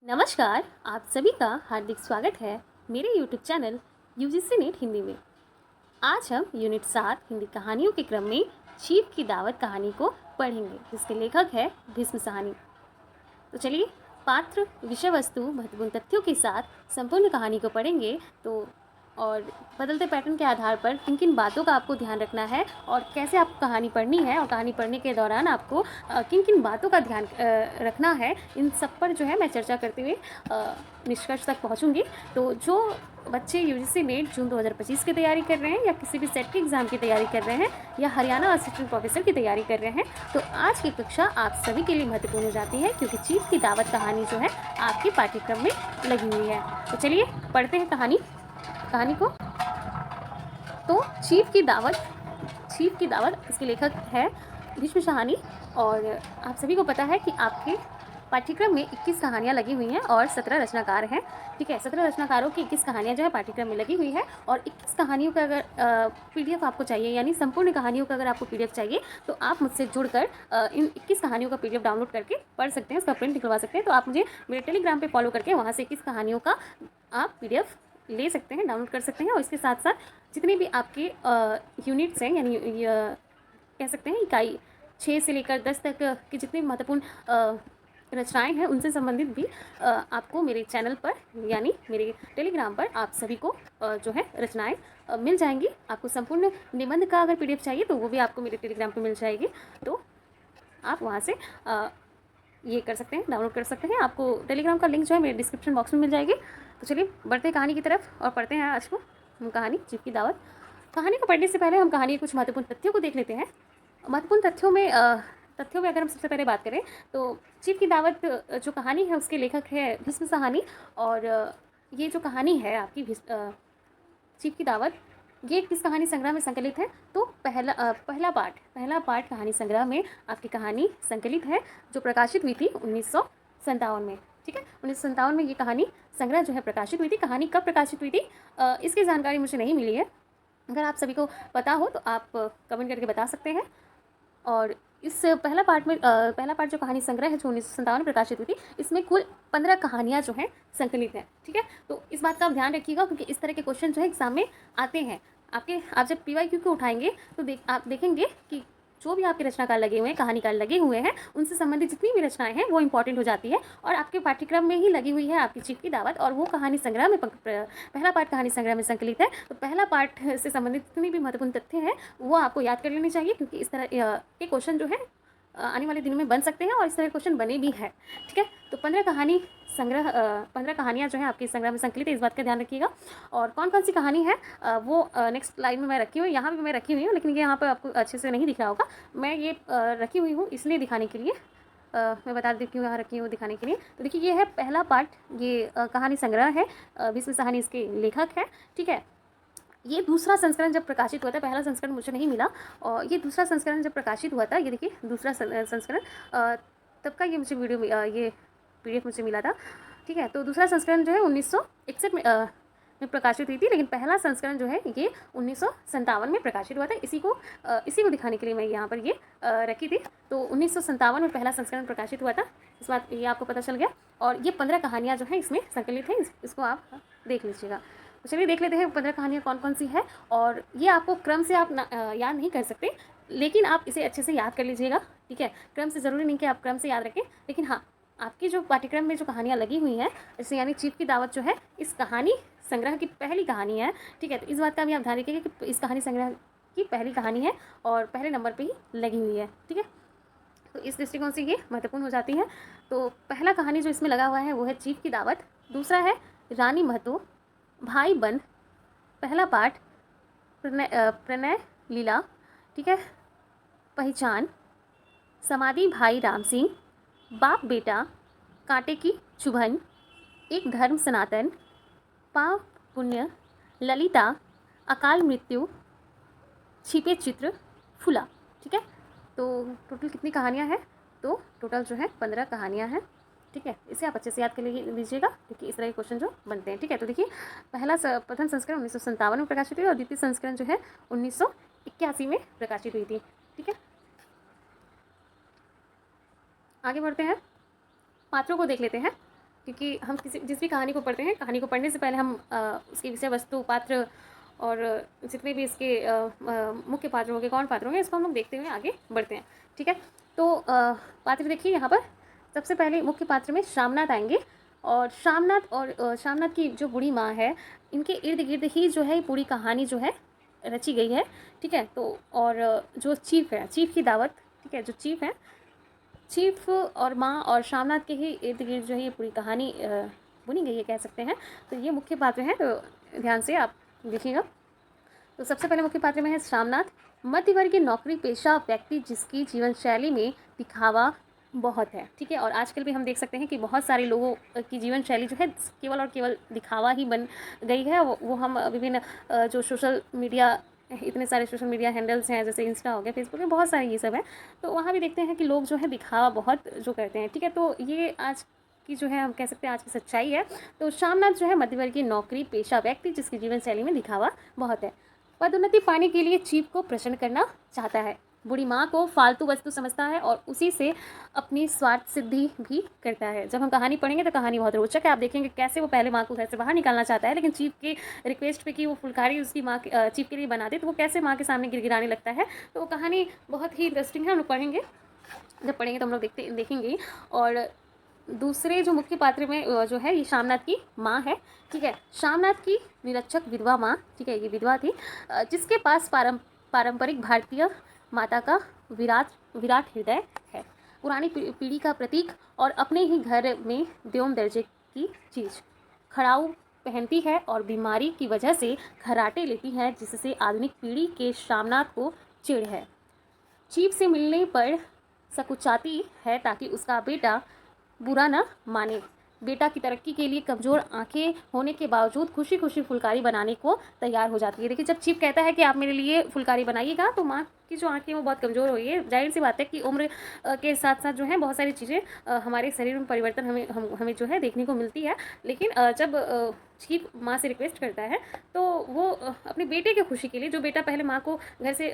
नमस्कार, आप सभी का हार्दिक स्वागत है मेरे YouTube channel UGC net Hindi में। आज हम यूनिट 7 हिंदी कहानियों के क्रम में चीफ की दावत कहानी को पढ़ेंगे, जिसके लेखक है भीष्म साहनी। तो चलिए पात्र, विषय वस्तु, महत्वपूर्ण तथ्यों के साथ संपूर्ण कहानी को पढ़ेंगे। तो और बदलते पैटर्न के आधार पर किन किन बातों का आपको ध्यान रखना है और कैसे आपको कहानी पढ़नी है, और कहानी पढ़ने के दौरान आपको किन किन बातों का ध्यान रखना है, इन सब पर जो है मैं चर्चा करते हुए निष्कर्ष तक पहुंचूंगी। तो जो बच्चे यूजीसी नेट जून 2025 की तैयारी कर रहे हैं, या किसी भी सेट के एग्ज़ाम की तैयारी कर रहे हैं, या हरियाणा असिस्टेंट प्रोफेसर की तैयारी कर रहे हैं, तो आज की कक्षा आप सभी के लिए महत्वपूर्ण हो जाती है, क्योंकि चीफ की दावत कहानी जो है आपके पाठ्यक्रम में लगी हुई है। तो चलिए पढ़ते हैं कहानी को। तो चीफ की दावत इसके लेखक है भीष्म साहनी। और आप सभी को पता है कि आपके पाठ्यक्रम में 21 कहानियाँ लगी हुई हैं और 17 रचनाकार हैं। ठीक है, 17 रचनाकारों की 21 कहानियाँ जो है पाठ्यक्रम में लगी हुई है। और 21 कहानियों का अगर PDF आपको चाहिए, यानी संपूर्ण कहानियों का अगर आपको PDF चाहिए, तो आप मुझसे जुड़कर इन 21 कहानियों का PDF डाउनलोड करके पढ़ सकते हैं, उसका प्रिंट निकलवा सकते हैं। तो आप मुझे मेरे टेलीग्राम पे फॉलो करके वहाँ से 21 कहानियों का आप PDF ले सकते हैं, डाउनलोड कर सकते हैं। और इसके साथ साथ जितने भी आपके यूनिट्स हैं, यानी कह सकते हैं इकाई 6 से लेकर 10 तक की जितनी महत्वपूर्ण रचनाएं हैं, उनसे संबंधित भी आपको मेरे चैनल पर, यानी मेरे टेलीग्राम पर आप सभी को जो है रचनाएं मिल जाएंगी। आपको संपूर्ण निबंध का अगर PDF चाहिए, तो वो भी आपको मेरे टेलीग्राम पर मिल जाएगी। तो आप वहाँ से ये कर सकते हैं, डाउनलोड कर सकते हैं। आपको टेलीग्राम का लिंक जो है मेरे डिस्क्रिप्शन बॉक्स में मिल जाएगी। तो चलिए बढ़ते हैं कहानी की तरफ और पढ़ते हैं आज को हम कहानी चीफ की दावत। कहानी को पढ़ने से पहले हम कहानी के कुछ महत्वपूर्ण तथ्यों को देख लेते हैं। महत्वपूर्ण तथ्यों में अगर हम सबसे पहले बात करें, तो चीफ की दावत जो कहानी है उसके लेखक है भीष्म साहनी। और ये जो कहानी है आपकी चीफ की दावत, ये किस कहानी संग्रह में संकलित है? तो पहला पार्ट कहानी संग्रह में आपकी कहानी संकलित है, जो प्रकाशित हुई थी 1957 में। ठीक है, 1957 में ये कहानी संग्रह जो है प्रकाशित हुई थी। कहानी कब प्रकाशित हुई थी इसकी जानकारी मुझे नहीं मिली है। अगर आप सभी को पता हो तो आप कमेंट करके बता सकते हैं। और इस पहला पार्ट जो कहानी संग्रह है, जो 1957 में प्रकाशित हुई थी, इसमें कुल 15 कहानियाँ जो हैं संकलित हैं। ठीक है, तो इस बात का आप ध्यान रखिएगा, क्योंकि इस तरह के क्वेश्चन जो है एग्जाम में आते हैं। आप जब PYQ को उठाएंगे तो आप देखेंगे कि जो भी आपके रचनाकार लगे हुए हैं, कहानीकार लगे हुए हैं, उनसे संबंधित जितनी भी रचनाएं हैं वो इंपॉर्टेंट हो जाती है। और आपके पाठ्यक्रम में ही लगी हुई है आपकी चीफ की दावत, और वो कहानी संग्रह में पहला पार्ट कहानी संग्रह में संकलित है। तो पहला पार्ट से संबंधित जितनी भी महत्वपूर्ण तथ्य हैं वो आपको याद कर लेने चाहिए, क्योंकि इस तरह के क्वेश्चन जो है आने वाले दिनों में बन सकते हैं, और इस तरह के क्वेश्चन बने भी हैं। ठीक है, तो 15 कहानियाँ जो है आपके संग्रह में संकलित है, इस बात का ध्यान रखिएगा। और कौन कौन सी कहानी है वो नेक्स्ट स्लाइड में मैं रखी हुई, यहाँ भी मैं रखी हुई हूँ, लेकिन ये यहाँ पर आपको अच्छे से नहीं दिख रहा होगा। मैं ये रखी हुई हूँ इसलिए दिखाने के लिए, मैं बता देती हूँ यहाँ रखी हूँ दिखाने के लिए। तो देखिए, ये है पहला पार्ट, ये कहानी संग्रह है, भीष्म साहनी इसके लेखक है। ठीक है, ये दूसरा संस्करण जब प्रकाशित हुआ था, पहला संस्करण मुझे नहीं मिला, और ये दूसरा संस्करण जब प्रकाशित हुआ था, ये देखिए दूसरा संस्करण, तब का ये मुझे ये PDF मुझे मिला था। ठीक है, तो दूसरा संस्करण जो है 1961 में प्रकाशित हुई थी, लेकिन पहला संस्करण जो है ये 1957 में प्रकाशित हुआ था। इसी को दिखाने के लिए मैं यहाँ पर ये रखी थी। तो 1957 में पहला संस्करण प्रकाशित हुआ था, इस बात ये आपको पता चल गया। और ये 15 कहानियाँ जो हैं इसमें संकलित हैं, इसको आप देख लीजिएगा। तो चलिए देख लेते हैं 15 कहानियाँ कौन कौन सी है। और ये आपको क्रम से आप याद नहीं कर सकते, लेकिन आप इसे अच्छे से याद कर लीजिएगा। ठीक है, क्रम से ज़रूरी नहीं कि आप क्रम से याद रखें, लेकिन हाँ, आपकी जो पाठ्यक्रम में जो कहानियाँ लगी हुई हैं, जैसे यानी चीफ की दावत जो है इस कहानी संग्रह की पहली कहानी है। ठीक है, तो इस बात का भी आप ध्यान रखिएगा कि इस कहानी संग्रह की पहली कहानी है और पहले नंबर पर ही लगी हुई है। ठीक है, तो इस दृष्टिकोण से ये महत्वपूर्ण हो जाती है। तो पहला कहानी जो इसमें लगा हुआ है वो है चीफ की दावत। दूसरा है रानी महतो, भाई बंद, पहला पार्ट प्रणय लीला। ठीक है, पहचान, समाधि भाई राम सिंह, बाप बेटा, कांटे की चुभन, एक धर्म सनातन, पाप पुण्य, ललिता, अकाल मृत्यु, छिपे चित्र, फूला। ठीक है, तो टोटल कितनी कहानियाँ हैं? तो टोटल जो है 15 कहानियाँ हैं। ठीक है, इसे आप अच्छे से याद कर लीजिएगा, क्योंकि इस तरह के क्वेश्चन जो बनते हैं। ठीक है, तो देखिए, प्रथम संस्करण 1957 में प्रकाशित हुई और द्वितीय संस्करण जो है 1981 में प्रकाशित हुई थी। ठीक है, आगे बढ़ते हैं, पात्रों को देख लेते हैं। क्योंकि हम जिस भी कहानी को पढ़ते हैं, कहानी को पढ़ने से पहले हम उसकी विषय वस्तु, पात्र और जितने भी इसके मुख्य पात्र होंगे, कौन पात्र होंगे, इसको हम लोग देखते हुए आगे बढ़ते हैं। ठीक है, तो पात्र देखिए यहाँ पर सबसे पहले मुख्य पात्र में श्यामनाथ आएंगे। और श्यामनाथ की जो बूढ़ी माँ है, इनके इर्द गिर्द ही जो है पूरी कहानी जो है रची गई है। ठीक है, तो और जो चीफ है, चीफ की दावत, ठीक है, जो चीफ है, चीफ और माँ और श्यामनाथ के ही इर्द गिर्द जो है ये पूरी कहानी बुनी गई है, कह सकते हैं। तो ये मुख्य पात्र हैं, तो ध्यान से आप देखिएगा। तो सबसे पहले मुख्य पात्र में है श्यामनाथ, मध्यवर्गीय नौकरी पेशा व्यक्ति जिसकी जीवन शैली में दिखावा बहुत है। ठीक है, और आजकल भी हम देख सकते हैं कि बहुत सारे लोगों की जीवन शैली जो है केवल और केवल दिखावा ही बन गई है। वो हम विभिन्न जो सोशल मीडिया, इतने सारे सोशल मीडिया हैंडल्स हैं, जैसे इंस्टा हो गया, फेसबुक है, बहुत सारे ये सब हैं, तो वहाँ भी देखते हैं कि लोग जो है दिखावा बहुत जो करते हैं। ठीक है, तो ये आज की जो है हम कह सकते हैं आज की सच्चाई है। तो श्यामनाथ जो है मध्यवर्गीय नौकरी पेशा व्यक्ति जिसकी जीवन शैली में दिखावा बहुत है। पदोन्नति पाने के लिए चीफ को प्रसन्न करना चाहता है, बूढ़ी माँ को फालतू वस्तु समझता है और उसी से अपनी स्वार्थ सिद्धि भी करता है। जब हम कहानी पढ़ेंगे तो कहानी बहुत रोचक है। आप देखेंगे कैसे वो पहले माँ को घर से बाहर निकालना चाहता है, लेकिन चीफ के रिक्वेस्ट पे कि वो फुलकारी उसकी माँ चीफ के लिए बना दे, तो वो कैसे माँ के सामने गिड़गिड़ाने लगता है। तो वो कहानी बहुत ही इंटरेस्टिंग है, हम लोग पढ़ेंगे, जब पढ़ेंगे तो हम लोग देखेंगे। और दूसरे जो मुख्य पात्र में जो है ये श्यामनाथ की माँ है। ठीक है, श्यामनाथ की निरक्षक विधवा माँ, ठीक है, ये विधवा थी, जिसके पास पारंपरिक भारतीय माता का विराट हृदय है, पुरानी पीढ़ी का प्रतीक और अपने ही घर में व्योम दर्जे की चीज़, खड़ाऊ पहनती है और बीमारी की वजह से खर्राटे लेती है, जिससे आधुनिक पीढ़ी के श्यामनाथ को चिढ़ है। चीफ से मिलने पर सकुचाती है ताकि उसका बेटा बुरा न माने। बेटा की तरक्की के लिए कमज़ोर आंखें होने के बावजूद खुशी खुशी फुलकारी बनाने को तैयार हो जाती है। देखिए, जब चीफ कहता है कि आप मेरे लिए फुलकारी बनाइएगा, तो माँ की जो आंखें वो बहुत कमज़ोर हो गई है। जाहिर सी बात है कि उम्र के साथ साथ जो है बहुत सारी चीज़ें हमारे शरीर में परिवर्तन हमें जो है देखने को मिलती है। लेकिन जब चीफ माँ से रिक्वेस्ट करता है, तो वो अपने बेटे की खुशी के लिए, जो बेटा पहले माँ को घर से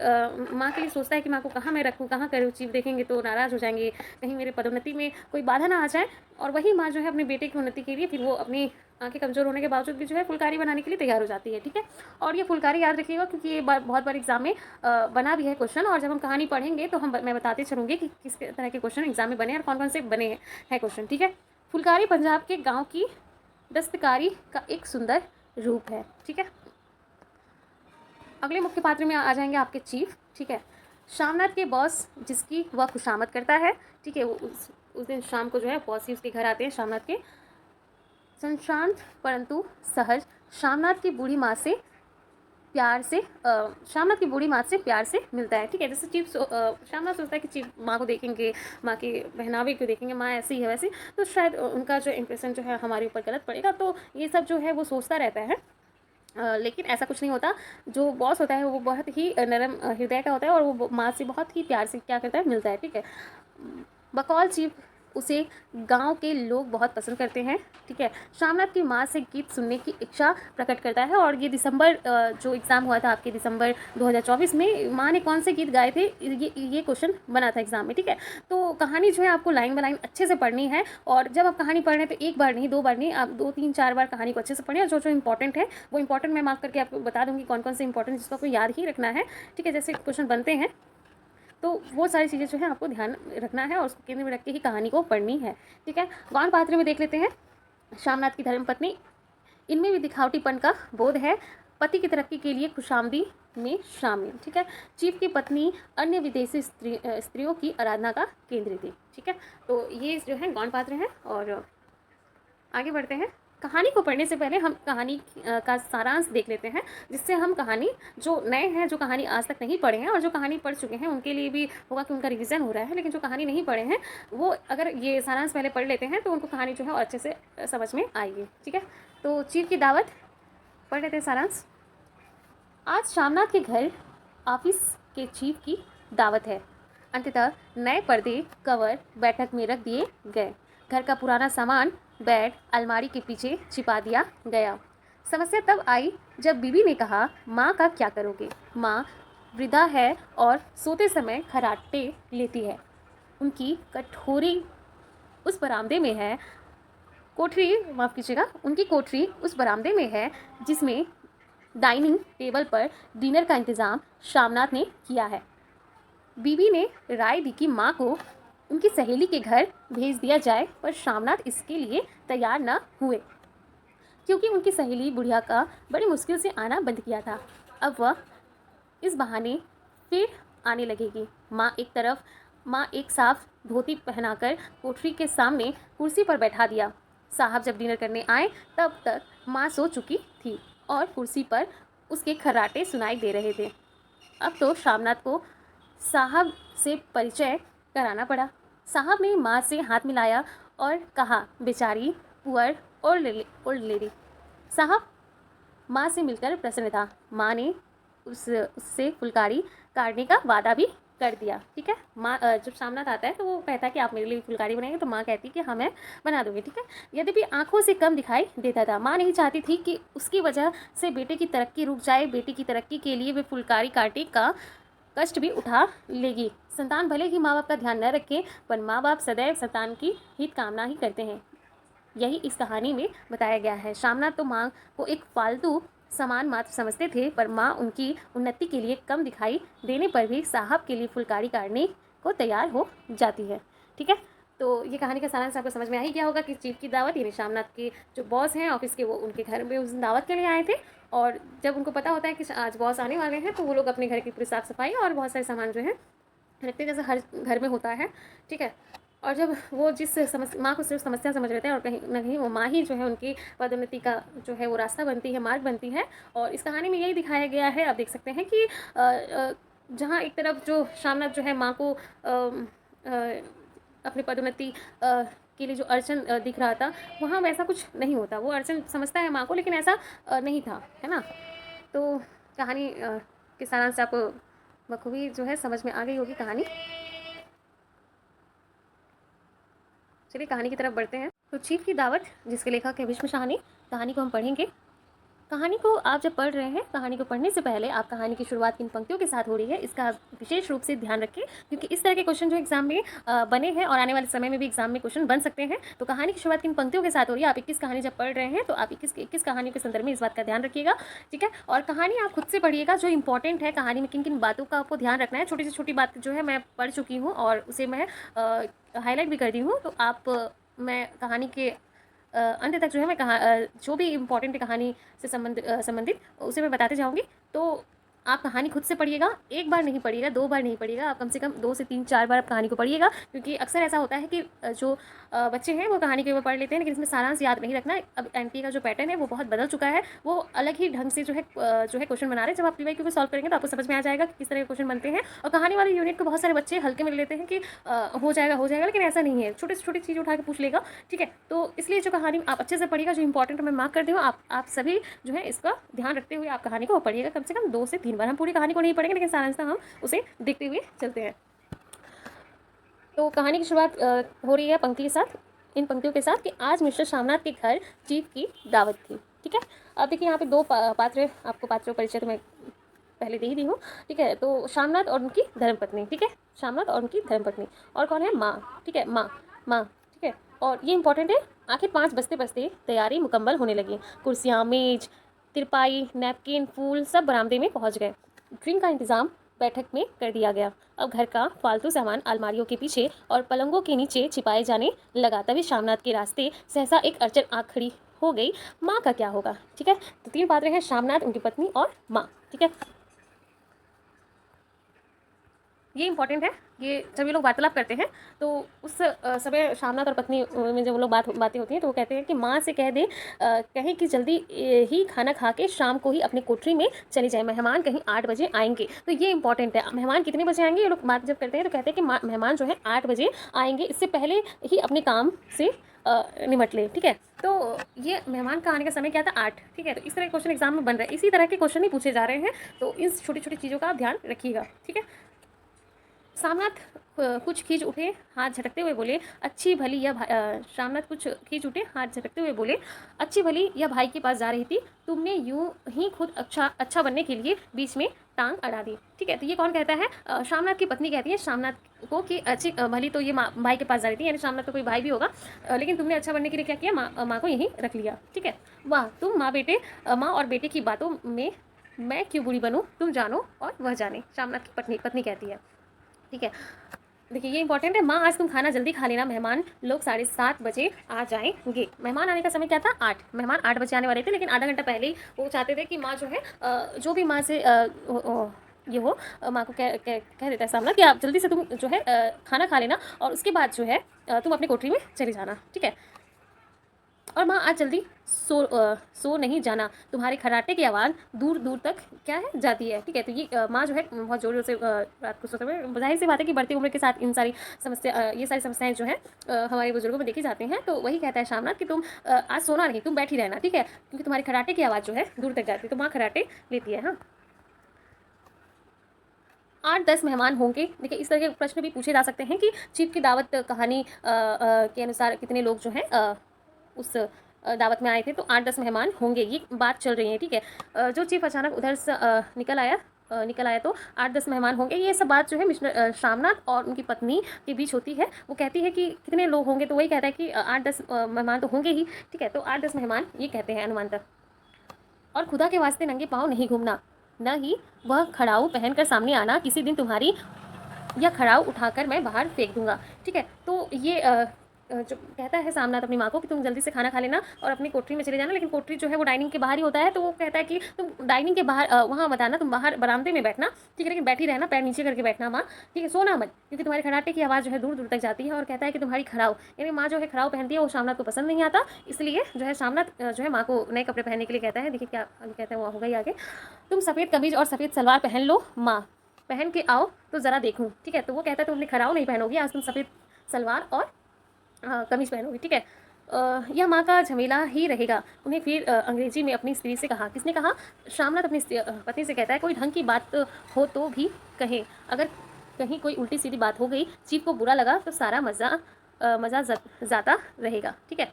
माँ के लिए सोचता है कि माँ को कहाँ मैं रखूँ, कहाँ करूँ, चीफ देखेंगे तो नाराज़ हो जाएंगे, कहीं मेरे पदोन्नति में कोई बाधा ना आ जाए, और वही माँ जो है अपने बेटे की उन्नति के लिए फिर वो अपनी आंखें कमज़ोर होने के बावजूद भी जो है फुलकारी बनाने के लिए तैयार हो जाती है। ठीक है, और ये फुलकारी याद रखिएगा, क्योंकि ये बहुत बार एग्जाम में बना भी है क्वेश्चन, और जब हम कहानी पढ़ेंगे तो मैं बताते चलूँगी कि किस तरह के क्वेश्चन एग्जाम में बने और कौन कौन से बने हैं क्वेश्चन। ठीक है, फुलकारी पंजाब के गाँव की दस्तकारी का एक सुंदर रूप है। ठीक है, अगले मुख्य पात्र में आ जाएंगे आपके चीफ। ठीक है, श्यामनाथ के बॉस जिसकी वह खुशामद करता है। ठीक है, वो उस दिन शाम को जो है बॉस ही उसके घर आते हैं श्यामनाथ के। संशांत परंतु सहज श्यामनाथ की बूढ़ी माँ से प्यार से प्यार से मिलता है। ठीक है, जैसे चीफ श्यामनाथ सोचता है कि चीफ माँ को देखेंगे, माँ के पहनावे को देखेंगे, माँ ऐसी है वैसी, तो शायद उनका जो इंप्रेशन जो है हमारे ऊपर गलत पड़ेगा, तो ये सब जो है वो सोचता रहता है। लेकिन ऐसा कुछ नहीं होता। जो बॉस होता है वो बहुत ही नरम हृदय का होता है, और वो माँ से बहुत ही प्यार से क्या करता है, मिलता है। ठीक है, बकौल चीफ उसे गांव के लोग बहुत पसंद करते हैं। ठीक है, श्यामनाथ की माँ से गीत सुनने की इच्छा प्रकट करता है, और ये दिसंबर जो एग्ज़ाम हुआ था आपके दिसंबर 2024 में, माँ ने कौन से गीत गाए थे, ये क्वेश्चन बना था एग्ज़ाम में। ठीक है, तो कहानी जो है आपको लाइन बाय लाइन अच्छे से पढ़नी है, और जब आप कहानी पढ़ रहे हैं तो एक बार नहीं, दो बार नहीं, आप 2-3-4 बार कहानी को अच्छे से पढ़ें, और जो इंपॉर्टेंट है वो इंपॉर्टेंट मैं मार्क करके आपको बता दूँगी कौन कौन से इंपॉर्टेंट जिसको आपको याद ही रखना है। ठीक है, जैसे क्वेश्चन बनते हैं, तो वो सारी चीज़ें जो है आपको ध्यान रखना है और उसको केंद्र में रख के ही कहानी को पढ़नी है। ठीक है, गौण पात्र में देख लेते हैं। श्यामनाथ की धर्मपत्नी, इनमें भी दिखावटीपन का बोध है, पति की तरक्की के लिए खुशामदी में शामिल। ठीक है, चीफ की पत्नी अन्य विदेशी स्त्रियों की आराधना का केंद्र थी। ठीक है, तो ये जो है गौण पात्र हैं, और आगे बढ़ते हैं। कहानी को पढ़ने से पहले हम कहानी का सारांश देख लेते हैं, जिससे हम कहानी, जो नए हैं, जो कहानी आज तक नहीं पढ़े हैं, और जो कहानी पढ़ चुके हैं उनके लिए भी होगा कि उनका रिवीजन हो रहा है, लेकिन जो कहानी नहीं पढ़े हैं वो अगर ये सारांश पहले पढ़ लेते हैं तो उनको कहानी जो है और अच्छे से समझ में आएगी। ठीक है, तो चीफ की दावत पढ़ लेते हैं सारांश। आज श्यामनाथ के घर ऑफिस के चीफ की दावत है। अंततः नए पर्दे कवर बैठक में रख दिए गए। घर का पुराना सामान बेड अलमारी के पीछे छिपा दिया गया। समस्या तब आई जब बीबी ने कहा, माँ का क्या करोगे? माँ वृद्धा है और सोते समय खर्राटे लेती है। उनकी कटोरी उस बरामदे में है। कोठरी, माफ़ कीजिएगा, उनकी कोठरी उस बरामदे में है जिसमें डाइनिंग टेबल पर डिनर का इंतज़ाम शामनाथ ने किया है। बीवी ने राय दी कि माँ को उनकी सहेली के घर भेज दिया जाए, पर शामनाथ इसके लिए तैयार न हुए क्योंकि उनकी सहेली बुढ़िया का बड़ी मुश्किल से आना बंद किया था। अब वह इस बहाने फिर आने लगेगी। माँ एक साफ धोती पहनाकर कोठरी के सामने कुर्सी पर बैठा दिया। साहब जब डिनर करने आए तब तक माँ सो चुकी थी और कुर्सी पर उसके खर्राटे सुनाई दे रहे थे। अब तो शामनाथ को साहब से परिचय कराना पड़ा। साहब ने माँ से हाथ मिलाया और कहा, बेचारी पुअर ओल्ड लेडी। साहब माँ से मिलकर प्रसन्न था। माँ ने उससे फुलकारी काटने का वादा भी कर दिया। ठीक है, माँ जब शामनाथ आता है तो वो कहता है कि आप मेरे लिए फुलकारी बनाएंगे, तो माँ कहती है कि हाँ मैं बना दूंगी। ठीक है, यद्यपि आंखों से कम दिखाई देता था। माँ नहीं चाहती थी कि उसकी वजह से बेटे की तरक्की रुक जाए। बेटे की तरक्की के लिए वे फुलकारी काटने का कष्ट भी उठा लेगी। संतान भले ही माँ बाप का ध्यान न रखे, पर माँ बाप सदैव संतान की हित कामना ही करते हैं। यही इस कहानी में बताया गया है। शामनाथ तो माँ को एक फालतू सामान मात्र समझते थे, पर माँ उनकी उन्नति के लिए कम दिखाई देने पर भी साहब के लिए फुलकारी काटने को तैयार हो जाती है। ठीक है, तो ये कहानी का सारांश आपको समझ में आ ही गया होगा कि चीफ की दावत, यानी शामनाथ के जो बॉस हैं ऑफिस के, वो उनके घर में उस दिन दावत के लिए आए थे। और जब उनको पता होता है कि आज बॉस आने वाले हैं, तो वो लोग अपने घर की पूरी साफ़ सफाई और बहुत सारे सामान जो है रखते, जैसे हर घर में होता है। ठीक है, और जब वो जिस माँ को सिर्फ समस्या समझ लेते हैं और कहीं ना कहीं वो माँ ही जो है उनकी पदोन्नति का जो है वो रास्ता बनती है, मार्ग बनती है। और इस कहानी में यही दिखाया गया है। आप देख सकते हैं कि जहाँ एक तरफ जो शामनाथ जो है माँ को अपनी पदोन्नति के लिए जो अड़चन दिख रहा था, वहाँ वैसा कुछ नहीं होता। वो अड़चन समझता है माँ को, लेकिन ऐसा नहीं था, है ना। तो कहानी के सारांश से आपको बखूबी जो है समझ में आ गई होगी कहानी। चलिए कहानी की तरफ बढ़ते हैं। तो चीफ की दावत, जिसके लेखक है विश्व शाह ने, कहानी को हम पढ़ेंगे। कहानी को आप जब पढ़ रहे हैं, कहानी को पढ़ने से पहले आप कहानी की शुरुआत किन पंक्तियों के साथ हो रही है, इसका विशेष रूप से ध्यान रखें, क्योंकि इस तरह के क्वेश्चन जो एग्जाम में बने हैं और आने वाले समय में भी एग्जाम में क्वेश्चन बन सकते हैं। तो कहानी की शुरुआत किन पंक्तियों के साथ हो रही है, आप 21 कहानी जब पढ़ रहे हैं तो आप 21 कहानी के संदर्भ में इस बात का ध्यान रखिएगा। ठीक है, और कहानी आप खुद से पढ़िएगा। जो इंपॉर्टेंट है कहानी में किन किन बातों का आपको ध्यान रखना है, छोटी से छोटी बात जो है मैं पढ़ चुकी हूँ और उसे मैं हाईलाइट भी कर दी हूँ। तो मैं कहानी के अंत तक जो है मैं जो भी इम्पोर्टेंट कहानी से संबंधित उसे मैं बताते जाऊँगी। तो आप कहानी खुद से पढ़िएगा, एक बार नहीं पढ़िएगा, 2 बार नहीं पढ़िएगा, आप कम से कम 2 से 3 4 बार आप कहानी को पढ़िएगा। क्योंकि अक्सर ऐसा होता है कि जो बच्चे हैं वो कहानी के ऊपर पढ़ लेते हैं, लेकिन इसमें सारांश याद नहीं रखना। अब एनटीए का जो पैटर्न है वो बहुत बदल चुका है, वो अलग ही ढंग से जो है क्वेश्चन बना रहे हैं। जब आप पीवाईक्यू को सॉल्व करेंगे तो आपको समझ में आ जाएगा कि किस तरह के क्वेश्चन बनते हैं। और कहानी वाले यूनिट को बहुत सारे बच्चे हल्के में ले लेते हैं कि हो जाएगा, लेकिन ऐसा नहीं है, छोटी से छोटी चीज़ उठा के पूछ लेगा। ठीक है, तो इसलिए जो कहानी आप अच्छे से पढ़िएगा, जो इंपॉर्टेंट मैं मार्क करती हूँ, आप सभी जो है इसका ध्यान रखते हुए आप कहानी को पढ़िएगा कम से कम 2 से 3 बार। हम पूरी कहानी को नहीं पढ़ेंगे, लेकिन सारांश हम उसे देखते हुए चलते हैं। तो कहानी की शुरुआत हो रही है पंक्ति के साथ, इन पंक्तियों के साथ कि आज मिस्टर शामनाथ के घर चीफ की दावत थी। ठीक है, अब देखिए यहाँ पे 2 पात्र, आपको पात्रों परिचय तो मैं पहले दे ही दी हूँ। ठीक है, तो शामनाथ और उनकी धर्मपत्नी। ठीक है, शामनाथ और उनकी धर्मपत्नी, और कौन है, माँ। ठीक है, माँ। ठीक है, और ये इंपॉर्टेंट है। आखिर 5 बजते बजते तैयारी मुकम्मल होने लगी। कुर्सियाँ, मेज, तिरपाई, नैपकिन, फूल सब बरामदे में पहुँच गए। ड्रिंक का इंतज़ाम बैठक में कर दिया गया। अब घर का फालतू सामान अलमारियों के पीछे और पलंगों के नीचे छिपाए जाने लगा। तभी शामनाथ के रास्ते सहसा एक अड़चन आ खड़ी हो गई। माँ का क्या होगा। ठीक है, तो 3 पात्र हैं, शामनाथ, उनकी पत्नी और माँ। ठीक है, ये इंपॉर्टेंट है। ये जब ये लोग वार्तालाप करते हैं तो उस समय शामनाथ और पत्नी में जब वो लोग बातें होती हैं तो वो कहते हैं कि माँ से कह दे, कहें कि जल्दी ही खाना खा के शाम को ही अपने कोठरी में चली जाए, मेहमान कहीं 8 बजे आएंगे। तो ये इंपॉर्टेंट है, मेहमान कितने बजे आएंगे, ये लोग बात जब करते हैं तो कहते हैं कि मेहमान जो है 8 बजे आएंगे, इससे पहले ही अपने काम से निमट ले। ठीक है, तो ये मेहमान का आने का समय क्या था, 8। ठीक है, तो इस तरह के क्वेश्चन एग्जाम में बन रहे हैं, इसी तरह के क्वेश्चन ही पूछे जा रहे हैं। तो इन छोटी छोटी चीज़ों का आप ध्यान रखिएगा। ठीक है, सामनाथ कुछ खींच उठे, हाथ झटकते हुए बोले, अच्छी भली यह सामनाथ कुछ खींच उठे, हाथ झटकते हुए बोले, अच्छी भली यह भाई के पास जा रही थी, तुमने यूं ही खुद अच्छा बनने के लिए बीच में टांग अड़ा दी। ठीक है, तो ये कौन कहता है? शामनाथ की पत्नी कहती है शामनाथ को कि अच्छी भली तो ये भाई के पास जा रही थी, यानी शामनाथ का कोई भाई भी होगा, लेकिन तुमने अच्छा बनने के लिए क्या किया, माँ को यहीं रख लिया। ठीक है, वाह तुम माँ और बेटे की बातों में मैं क्यों बुरी बनूं, तुम जानो और वह जाने, शामनाथ की पत्नी कहती है। ठीक है, देखिए ये इंपॉर्टेंट है। माँ आज तुम खाना जल्दी खा लेना, मेहमान लोग 7:30 बजे आ जाएंगे। मेहमान आने का समय क्या था? 8। मेहमान 8 बजे आने वाले थे, लेकिन आधा घंटा पहले ही वो चाहते थे कि माँ जो है जो भी माँ से ये हो, माँ को कह देता है सामना कि आप जल्दी से तुम जो है खाना खा लेना और उसके बाद जो है तुम अपनी कोठरी में चली जाना। ठीक है, और माँ आज जल्दी सो नहीं जाना, तुम्हारे खर्राटे की आवाज़ दूर दूर तक क्या है जाती है। ठीक है, तो ये माँ जो है बहुत जोर जोर से रात को सोते हुए, जाहिर सी बात है कि बढ़ती उम्र के साथ इन सारी ये सारी समस्याएं जो है हमारे बुजुर्गों में देखी जाती हैं। तो वही कहता है शामनाथ कि तुम आज सोना नहीं, तुम बैठी रहना। ठीक है, क्योंकि तुम्हारे खर्राटे की आवाज़ जो है दूर तक जाती है, तो माँ खर्राटे लेती है। हाँ, 8-10 मेहमान होंगे। देखिए इस तरह के प्रश्न भी पूछे जा सकते हैं कि चीफ की दावत कहानी के अनुसार कितने लोग जो हैं उस दावत में आए थे, तो 8-10 मेहमान होंगे, ये बात चल रही है। ठीक है, जो चीफ अचानक उधर से निकल आया तो 8-10 मेहमान होंगे, ये सब बात जो है मिस्टर शामनाथ और उनकी पत्नी के बीच होती है। वो कहती है कि कितने लोग होंगे, तो वही कहता है कि 8-10 मेहमान तो होंगे ही। ठीक है, तो 8-10 मेहमान ये कहते हैं अनुमानतः। और खुदा के वास्ते नंगे पाँव नहीं घूमना, न ही वह खड़ाऊ पहनकर सामने आना, किसी दिन तुम्हारी यह खड़ाऊ उठाकर मैं बाहर फेंक दूंगा। ठीक है, तो ये जो कहता है सामनाथ अपनी माँ को कि तुम जल्दी से खाना खा लेना और अपनी कोठरी में चले जाना, लेकिन कोठरी जो है वो डाइनिंग के बाहर ही होता है, तो वो कहता है कि तुम डाइनिंग के बाहर वहाँ मत आना, तुम बाहर बरामदे में बैठना। ठीक है, लेकिन बैठी रहना, पैर नीचे करके बैठना माँ। ठीक है, सोना मत, क्योंकि तुम्हारे खड़ाटे की आवाज़ जो है दूर दूर तक जाती है। और कहता है कि तुम्हारी खड़ाऊ, यानी माँ जो है खड़ाऊ पहनती है, वो शामनाथ को पसंद नहीं आता, इसलिए जो है शामनाथ जो है माँ को नए कपड़े पहनने के लिए कहता है। देखिए क्या आगे कहता है, वो होगा ही आगे, तुम सफ़ेद कमीज और सफ़ेद सलवार पहन लो माँ, पहन के आओ तो ज़रा देखूँ। ठीक है, तो वो कहता है तुम अपनी खड़ाऊ नहीं पहनोगी, आज तुम सफ़ेद सलवार और कमीज पहनोगी। ठीक है, यह माँ का झमेला ही रहेगा। उन्हें फिर अंग्रेजी में अपनी स्त्री से कहा, किसने कहा? शामनाथ अपनी पत्नी से कहता है, कोई ढंग की बात हो तो भी कहे, अगर कहीं कोई उल्टी सीधी बात हो गई, चीफ को बुरा लगा तो सारा मज़ा जाता रहेगा। ठीक है,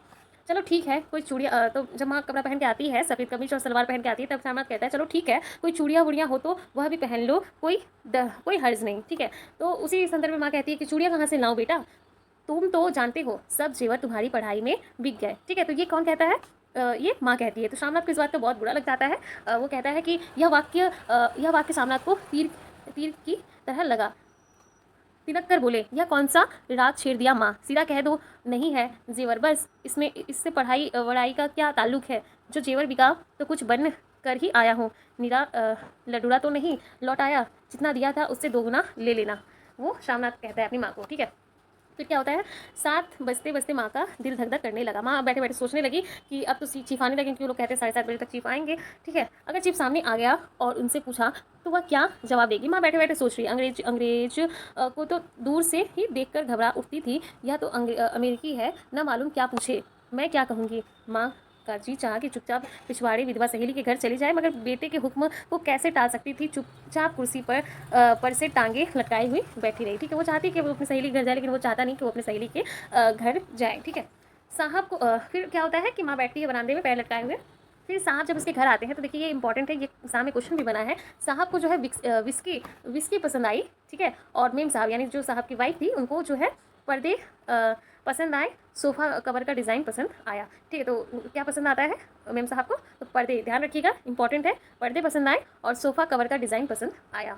चलो ठीक है, कोई चूड़िया तो जब माँ कपड़ा पहन के आती है, सफ़ेद कमीज और सलवार पहन के आती है, तब शामनाथ कहता है चलो ठीक है, कोई चूड़िया वुड़िया हो तो वह भी पहन लो, कोई हर्ज नहीं। ठीक है, तो उसी संदर्भ में माँ कहती है कि चूड़िया कहाँ से लाऊं बेटा, तुम तो जानते हो सब जेवर तुम्हारी पढ़ाई में बिक गए। ठीक है, तो ये कौन कहता है? ये माँ कहती है। तो शामनाथ को इस बात का बहुत बुरा लग जाता है। वो कहता है कि यह वाक्य शामनाथ को तीर की तरह लगा। तिलक कर बोले, यह कौन सा राग छेड़ दिया माँ, सीधा कह दो नहीं है जेवर, बस इससे पढ़ाई वढ़ाई का क्या ताल्लुक है, जो जेवर बिका तो कुछ बन कर ही आया हूँ, निरा लडूरा तो नहीं लौट आया, जितना दिया था उससे दोगुना ले लेना, वो शामनाथ कहता है अपनी माँ को। ठीक है, फिर क्या होता है, 7 बजते बजते माँ का दिल धक धक करने लगा। माँ बैठे बैठे सोचने लगी कि अब तो चीफ आने लगे, क्योंकि लोग कहते हैं 7:30 बजे तक चीफ आएंगे। ठीक है, अगर चीफ सामने आ गया और उनसे पूछा तो वह क्या जवाब देगी? माँ बैठे बैठे सोच रही है। अंग्रेज को तो दूर से ही देखकर घबरा उठती थी, यह तो अमेरिकी है, न मालूम क्या पूछे, मैं क्या कहूँगी। माँ का जी चाहा कि चुपचाप पिछवाड़े विधवा सहेली के घर चली जाए, मगर बेटे के हुक्म को कैसे टाल सकती थी। चुपचाप कुर्सी पर से टांगे लटकाई हुई बैठी रही। ठीक है, वो चाहती कि वो अपनी सहेली के घर जाए, लेकिन वो चाहता नहीं कि वो अपनी सहेली के घर जाए। ठीक है, साहब को फिर क्या होता है कि माँ बैठती है बरामदे में पैर लटकाए हुए। फिर साहब जब उसके घर आते हैं, तो देखिए ये इंपॉर्टेंट है, ये एग्जाम में क्वेश्चन भी बना है। साहब को जो है विस्की पसंद आई। ठीक है, और मेम साहब यानी जो साहब की वाइफ थी, उनको जो है पर्दे पसंद आए, सोफ़ा कवर का डिज़ाइन पसंद आया। ठीक है, तो क्या पसंद आता है मेम साहब को? तो पर्दे, ध्यान रखिएगा इंपॉर्टेंट है, पर्दे पसंद आए और सोफ़ा कवर का डिज़ाइन पसंद आया।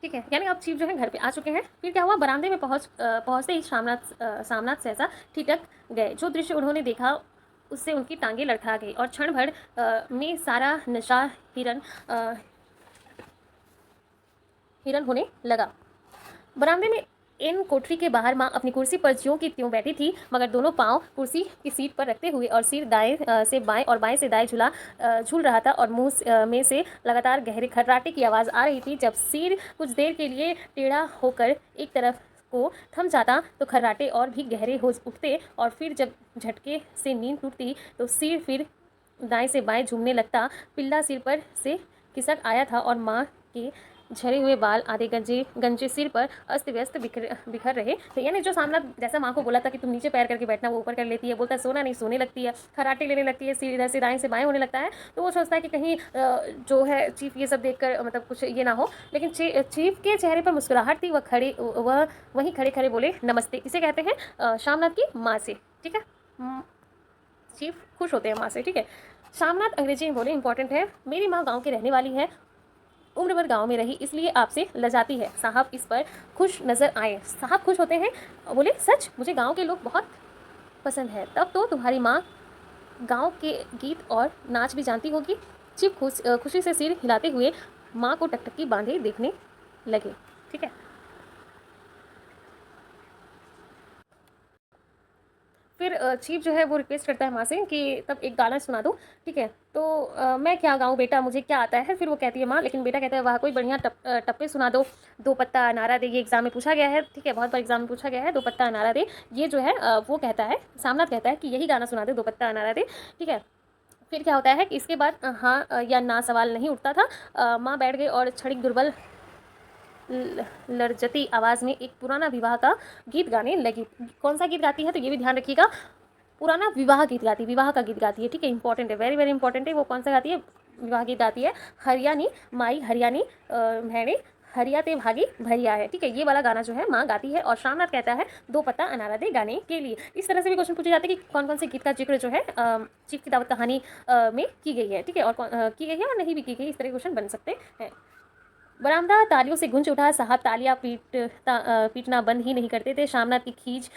ठीक है, यानी अब चीफ जो है घर पे आ चुके हैं। फिर क्या हुआ, बरामदे में पहुँचते ही सामनाथ सहसा ठिठक गए। जो दृश्य उन्होंने देखा उससे उनकी टांगें लड़खड़ा गई और क्षण भर में सारा नशा हिरन होने लगा। बरामदे में इन कोठरी के बाहर माँ अपनी कुर्सी पर ज्यों की त्यों बैठी थी, मगर दोनों पाँव कुर्सी की सीट पर रखते हुए और सिर दाएं से बाएं और बाएं से दाएं झूल रहा था, और मुंह में से लगातार गहरे खर्राटे की आवाज़ आ रही थी। जब सिर कुछ देर के लिए टेढ़ा होकर एक तरफ को थम जाता तो खर्राटे और भी गहरे हो उठते, और फिर जब झटके से नींद टूटती तो सिर फिर दाएं से बाएं झूमने लगता। पिल्ला सिर पर से खिसक आया था और माँ के झरे हुए बाल आधे गंजे गंजे सिर पर अस्त व्यस्त बिखर रहे थे। यानी जो सामना जैसा माँ को बोला था कि तुम नीचे पैर करके बैठना, वो ऊपर कर लेती है, बोलता है सोना नहीं, सोने लगती है, खराटे लेने लगती है, सिर इधर से दाएं से बाएं होने लगता है। तो वो सोचता है कि कहीं जो है चीफ ये सब देखकर मतलब कुछ ये ना हो, लेकिन चीफ के चेहरे पर मुस्कुराहट थी। वह वहीं खड़े खड़े बोले नमस्ते। इसे कहते हैं शामनाथ की माँ से, ठीक है। चीफ खुश होते हैं माँ से, ठीक है। शामनाथ अंग्रेजी में बोले, इंपॉर्टेंट है, मेरी माँ गांव की रहने वाली है, उम्र भर गांव में रही, इसलिए आपसे लजाती है। साहब इस पर खुश नजर आए। साहब खुश होते हैं, बोले सच, मुझे गांव के लोग बहुत पसंद है। तब तो तुम्हारी माँ गांव के गीत और नाच भी जानती होगी। चीफ खुशी से सिर हिलाते हुए माँ को टकटकी बांधे देखने लगे, ठीक है। फिर चीफ जो है वो रिक्वेस्ट करता है माँ से कि तब एक गाना सुना दो, ठीक है। तो मैं क्या गाऊँ बेटा, मुझे क्या आता है। फिर वो कहती है माँ, लेकिन बेटा कहता है वह कोई बढ़िया टप्पे सुना दो। दो पत्ता अनारा दे, ये एग्जाम में पूछा गया है, ठीक है, बहुत बार एग्जाम में पूछा गया है। दो पत्ता अनारा दे, ये जो है वो कहता है, सामनाथ कहता है कि यही गाना सुना दे, दो पत्ता अनारा दे, ठीक है। फिर क्या होता है कि इसके बाद हाँ या ना सवाल नहीं उठता था। माँ बैठ गई और क्षणिक दुर्बल लर्जती आवाज़ में एक पुराना विवाह का गीत गाने लगी। कौन सा गीत गाती है, तो ये भी ध्यान रखिएगा, पुराना विवाह गीत गाती है, विवाह का गीत गाती है, ठीक है, इंपॉर्टेंट है, वेरी वेरी इंपॉर्टेंट है। वो कौन सा गाती है, विवाह गीत गाती है। हरियाणी माई हरियाणी भेड़े हरिया ते भागी भरिया है, ठीक है, ये वाला गाना जो है माँ गाती है। और शामनाथ कहता है दो पत्ता अनारा दे गाने के लिए। इस तरह से भी क्वेश्चन पूछे जाते हैं कि कौन कौन से गीत का जिक्र जो है चीफ की दावत कहानी में की गई है, ठीक है, और की गई है और नहीं भी की गई, इस तरह के क्वेश्चन बन सकते हैं। बरामदा तालियों से गूंज उठा। साहब तालियां पीटना बंद ही नहीं करते थे। शामनाथ की खींच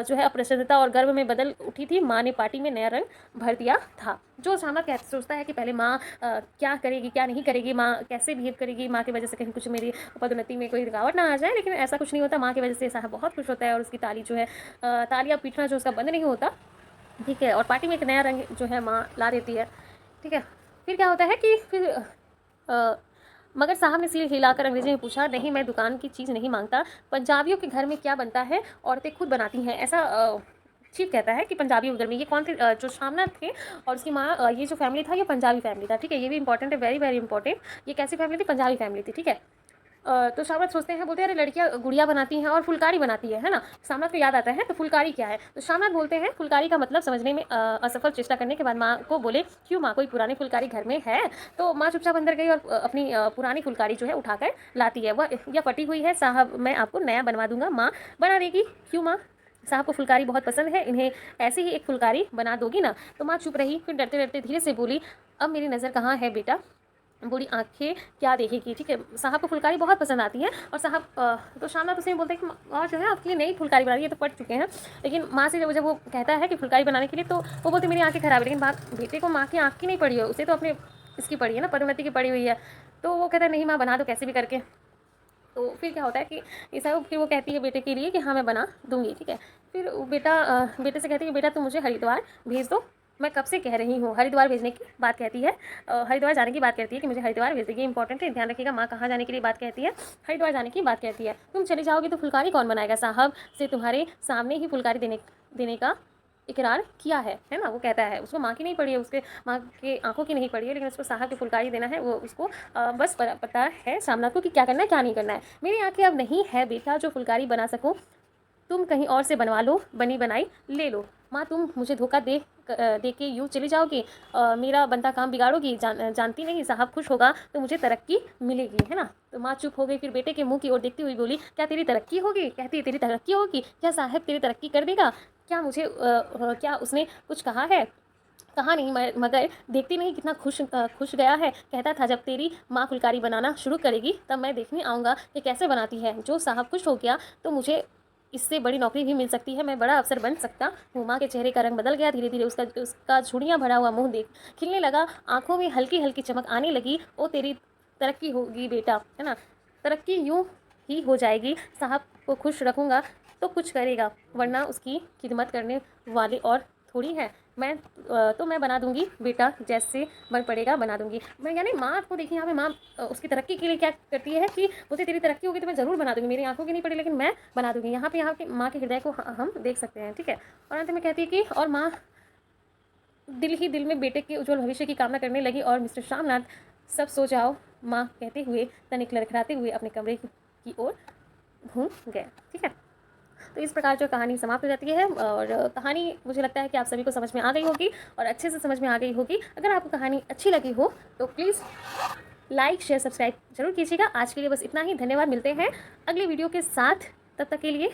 जो है अप्रसन्नता और गर्व में बदल उठी थी। माँ ने पार्टी में नया रंग भर दिया था। जो शामनाथ सोचता है कि पहले माँ क्या करेगी क्या नहीं करेगी, माँ कैसे बिहेव करेगी, माँ की वजह से कहीं कुछ मेरी पदोन्नति में कोई रुकावट ना आ जाए, लेकिन ऐसा कुछ नहीं होता। माँ की वजह से साहब बहुत खुश होता है और उसकी ताली जो है तालियां पीटना जो उसका बंद नहीं होता, ठीक है। और पार्टी में एक नया रंग जो है माँ ला देती है, ठीक है। फिर क्या होता है कि फिर मगर साहब ने सिर हिलाकर अंग्रेजी में पूछा, नहीं मैं दुकान की चीज़ नहीं मांगता। पंजाबियों के घर में क्या बनता है, औरतें खुद बनाती हैं, ऐसा चीफ कहता है कि पंजाबियों के घर में। ये कौन थे, जो शामनाथ थे और उसकी माँ, ये जो फैमिली था ये पंजाबी फैमिली था, ठीक है, ये भी इंपॉर्टेंट है, वेरी वेरी इंपॉर्टेंट। ये कैसी फैमिली थी, पंजाबी फैमिली थी, ठीक है। तो शामनाथ सोचते हैं, बोलते हैं अरे लड़कियां गुड़िया बनाती हैं और फुलकारी बनाती है ना। शामनाथ को याद आता है तो फुलकारी क्या है, तो शामनाथ बोलते हैं फुलकारी का मतलब समझने में असफल चेष्टा करने के बाद माँ को बोले, क्यों माँ कोई पुरानी फुलकारी घर में है। तो माँ चुपचाप अंदर गई और अपनी पुरानी फुलकारी जो है उठाकर लाती है। वह यह फटी हुई है साहब, मैं आपको नया बनवा दूंगा। माँ बना देगी। क्यों माँ, साहब को फुलकारी बहुत पसंद है, इन्हें ऐसे ही एक फुलकारी बना दोगी ना। तो माँ चुप रही, फिर डरते डरते धीरे से बोली, अब मेरी नज़र कहाँ है बेटा, बूढ़ी आंखें क्या देखेगी, ठीक है। साहब को फुलकारी बहुत पसंद आती है और साहब तो शामनाथ उसे बोलते हैं कि और जो है आपके लिए नई फुलकारी बना रही है, तो पढ़ चुके हैं। लेकिन माँ से जब वो कहता है कि फुलकारी बनाने के लिए, तो वो बोलते मेरी आंखें खराब है। लेकिन बेटे को माँ की आँख की नहीं पड़ी है, उसे तो अपने इसकी पड़ी है ना, पदोन्नति की पड़ी हुई है। तो वो कहता है नहीं माँ बना दो कैसे भी करके। तो फिर क्या होता है कि ईसा फिर वो कहती है बेटे के लिए कि हाँ मैं बना दूंगी, ठीक है। फिर बेटे से कहती है कि बेटा तुम मुझे हरिद्वार भेज दो, मैं कब से कह रही हूँ। हरिद्वार भेजने की बात कहती है, हरिद्वार जाने की बात कहती है कि मुझे हरिद्वार भेज देगी, इंपॉर्टेंट है, ध्यान रखिएगा। माँ कहाँ जाने के लिए बात कहती है, हरिद्वार जाने की बात कहती है। तुम चली जाओगी तो फुलकारी कौन बनाएगा, साहब से तुम्हारे सामने ही फुलकारी देने का इकरार किया है ना। वो कहता है उसको माँ की नहीं पड़ी है, उसके माँ के आंखों की नहीं पड़ी है, लेकिन उसको साहब की फुलकारी देना है। वो उसको बस पता है सामना को कि क्या करना है क्या नहीं करना है। मेरी आंखें अब नहीं है बेटा जो फुलकारी बना सकूं, तुम कहीं और से बनवा लो, बनी बनाई ले लो। माँ तुम मुझे धोखा दे के यूँ चली जाओगी, मेरा बनता काम बिगाड़ोगी। जानती नहीं साहब खुश होगा तो मुझे तरक्की मिलेगी, है ना। तो माँ चुप हो गई, फिर बेटे के मुंह की ओर देखती हुई बोली, क्या तेरी तरक्की होगी, कहती है तेरी तरक्की होगी, क्या साहब तेरी तरक्की कर देगा, क्या मुझे क्या उसने कुछ कहा है। कहा नहीं, मगर देखती नहीं कितना खुश गया है। कहता था जब तेरी माँ फुलकारी बनाना शुरू करेगी तब मैं देखने आऊँगा कि कैसे बनाती है। जो साहब खुश हो गया तो मुझे इससे बड़ी नौकरी भी मिल सकती है, मैं बड़ा अफसर बन सकता हूँ। माँ के चेहरे का रंग बदल गया, धीरे धीरे उसका झुर्रियाँ भरा हुआ मुंह देख खिलने लगा, आंखों में हल्की हल्की चमक आने लगी। ओ तेरी तरक्की होगी बेटा, है ना, तरक्की यूँ ही हो जाएगी। साहब को खुश रखूँगा तो कुछ करेगा, वरना उसकी खिदमत करने वाले और थोड़ी है। मैं बना दूंगी बेटा, जैसे बन पड़ेगा बना दूंगी मैं। यानी माँ को देखिए यहाँ पे माँ उसकी तरक्की के लिए क्या करती है कि बोलती तेरी तरक्की होगी तो मैं ज़रूर बना दूंगी, मेरी आंखों की नहीं पड़ी लेकिन मैं बना दूंगी। यहाँ के माँ के हृदय को हम देख सकते हैं, ठीक है। और अंत में कहती है कि और माँ दिल ही दिल में बेटे के उज्जवल भविष्य की कामना करने लगी। और मिस्टर शामनाथ सब सो जाओ, माँ कहते हुए तनिक लड़खड़ाते हुए अपने कमरे की ओर घूम गए। ठीक है, तो इस प्रकार जो कहानी समाप्त हो जाती है और कहानी मुझे लगता है कि आप सभी को समझ में आ गई होगी और अच्छे से समझ में आ गई होगी। अगर आपको कहानी अच्छी लगी हो तो प्लीज़ लाइक शेयर सब्सक्राइब जरूर कीजिएगा। आज के लिए बस इतना ही। धन्यवाद। मिलते हैं अगले वीडियो के साथ, तब तक के लिए